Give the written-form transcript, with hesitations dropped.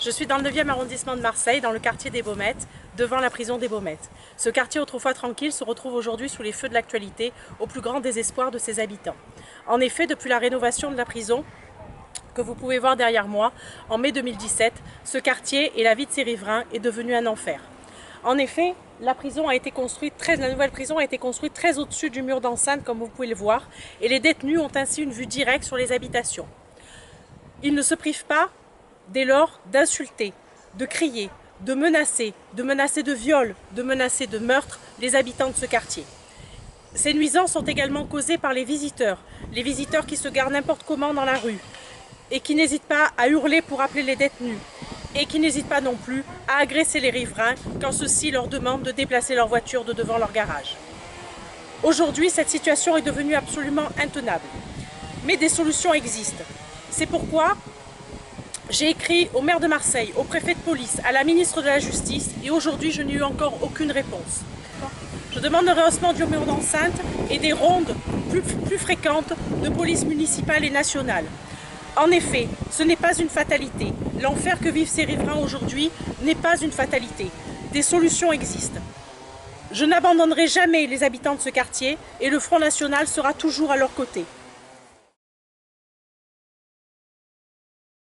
Je suis dans le 9e arrondissement de Marseille, dans le quartier des Baumettes, devant la prison des Baumettes. Ce quartier autrefois tranquille se retrouve aujourd'hui sous les feux de l'actualité, au plus grand désespoir de ses habitants. En effet, depuis la rénovation de la prison, que vous pouvez voir derrière moi, en mai 2017, ce quartier et la vie de ses riverains est devenu un enfer. En effet, la nouvelle prison a été construite très au-dessus du mur d'enceinte, comme vous pouvez le voir, et les détenus ont ainsi une vue directe sur les habitations. Ils ne se privent pas, dès lors, d'insulter, de crier, de menacer de viol, de menacer de meurtre les habitants de ce quartier. Ces nuisances sont également causées par les visiteurs qui se garent n'importe comment dans la rue et qui n'hésitent pas à hurler pour appeler les détenus et qui n'hésitent pas non plus à agresser les riverains quand ceux-ci leur demandent de déplacer leur voiture de devant leur garage. Aujourd'hui, cette situation est devenue absolument intenable. Mais des solutions existent. C'est pourquoi j'ai écrit au maire de Marseille, au préfet de police, à la ministre de la Justice et aujourd'hui je n'ai eu encore aucune réponse. Je demande le rehaussement du mur d'enceinte et des rondes plus fréquentes de police municipale et nationale. En effet, ce n'est pas une fatalité. L'enfer que vivent ces riverains aujourd'hui n'est pas une fatalité. Des solutions existent. Je n'abandonnerai jamais les habitants de ce quartier et le Front National sera toujours à leur côté.